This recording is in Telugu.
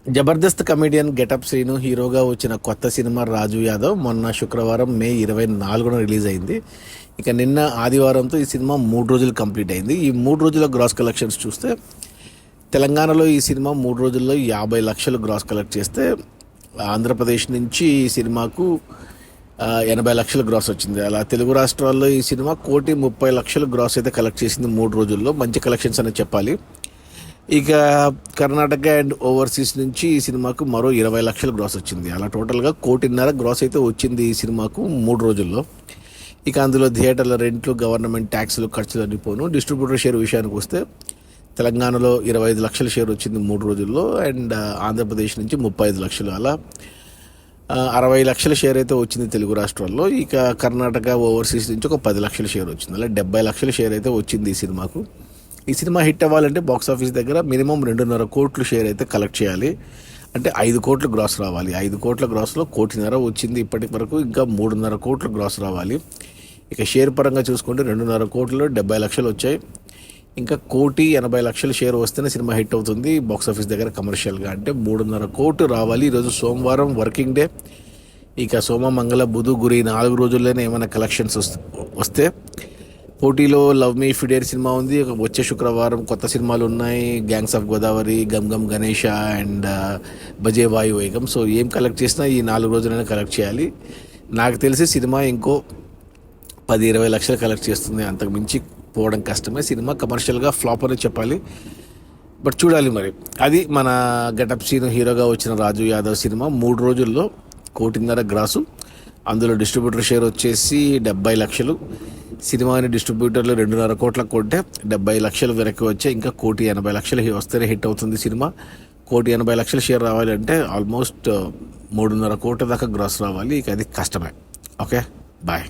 జబర్దస్త్ కమెడియన్ గెటప్ శ్రీను హీరోగా వచ్చిన కొత్త సినిమా రాజు యాదవ్ మొన్న శుక్రవారం మే 24న రిలీజ్ అయింది. ఇక నిన్న ఆదివారంతో ఈ సినిమా 3 రోజులు కంప్లీట్ అయింది. ఈ 3 రోజుల గ్రాస్ కలెక్షన్స్ చూస్తే తెలంగాణలో ఈ సినిమా 3 రోజుల్లో 50 లక్షలు గ్రాస్ కలెక్ట్ చేస్తే ఆంధ్రప్రదేశ్ నుంచి ఈ సినిమాకు 80 లక్షలు గ్రాస్ వచ్చింది. అలా తెలుగు రాష్ట్రాల్లో ఈ సినిమా 1,30,00,000 గ్రాస్ అయితే కలెక్ట్ చేసింది 3 రోజుల్లో. మంచి కలెక్షన్స్ అని చెప్పాలి. ఇక కర్ణాటక అండ్ ఓవర్సీస్ నుంచి ఈ సినిమాకు మరో 20 లక్షలు గ్రాస్ వచ్చింది. అలా టోటల్గా 1,50,00,000 గ్రాస్ అయితే వచ్చింది ఈ సినిమాకు 3 రోజుల్లో. ఇక అందులో థియేటర్ల రెంట్లు, గవర్నమెంట్ ట్యాక్స్లు, ఖర్చులు అన్ని పోను. డిస్ట్రిబ్యూటర్ షేర్ విషయానికి వస్తే తెలంగాణలో 25 లక్షల షేర్ వచ్చింది 3 రోజుల్లో అండ్ ఆంధ్రప్రదేశ్ నుంచి 35 లక్షలు. అలా 60 లక్షల షేర్ అయితే వచ్చింది తెలుగు రాష్ట్రాల్లో. ఇక కర్ణాటక ఓవర్సీస్ నుంచి ఒక 10 లక్షల షేర్ వచ్చింది. అలా 70 లక్షల షేర్ అయితే వచ్చింది ఈ సినిమాకు. ఈ సినిమా హిట్ అవ్వాలంటే బాక్సాఫీస్ దగ్గర మినిమం 2.5 కోట్లు షేర్ అయితే కలెక్ట్ చేయాలి. అంటే 5 కోట్ల గ్రాస్ రావాలి. 5 కోట్ల గ్రాస్లో 1,50,00,000 వచ్చింది ఇప్పటి వరకు. ఇంకా 3.5 కోట్ల గ్రాస్ రావాలి. ఇక షేర్ పరంగా చూసుకుంటే 2.5 కోట్లలో 70 లక్షలు వచ్చాయి. ఇంకా 1,80,00,000 షేర్ వస్తేనే సినిమా హిట్ అవుతుంది బాక్సాఫీస్ దగ్గర కమర్షియల్గా. అంటే 3.5 కోట్లు రావాలి. ఈరోజు సోమవారం వర్కింగ్ డే. ఇక సోమ, మంగళ, బుధ, గురు 4 రోజుల్లోనే ఏమైనా కలెక్షన్స్ వస్తే పోటీలో లవ్ మీ ఫిడేర్ సినిమా ఉంది. వచ్చే శుక్రవారం కొత్త సినిమాలు ఉన్నాయి. Gangs of Godavari, Gam Gam Ganesha and Baje Vaayu Vegam. So ఏం కలెక్ట్ చేసినా ఈ 4 రోజులైనా కలెక్ట్ చేయాలి. నాకు తెలిసి సినిమా ఇంకో 10-20 లక్షలు కలెక్ట్ చేస్తుంది. అంతకు మించి పోవడం కష్టమే. సినిమా కమర్షియల్గా ఫ్లాప్ అని చెప్పాలి. బట్ చూడాలి మరి. అది మన గెటప్ సీన్ హీరోగా వచ్చిన రాజు యాదవ్ సినిమా 3 రోజుల్లో 1,50,00,000 గ్రాసు. అందులో డిస్ట్రిబ్యూటర్ షేర్ వచ్చేసి 70 లక్షలు. సినిమాని డిస్ట్రిబ్యూటర్లు 2.5 కోట్లకు కొంటే 70 లక్షలు వెనక్కి వచ్చాయి. ఇంకా 1,80,00,000 వస్తేనే హిట్ అవుతుంది సినిమా. 1,80,00,000 షేర్ రావాలంటే ఆల్మోస్ట్ 3.5 కోట్ల దాకా గ్రాస్ రావాలి. ఇక అది కష్టమే. Okay, bye.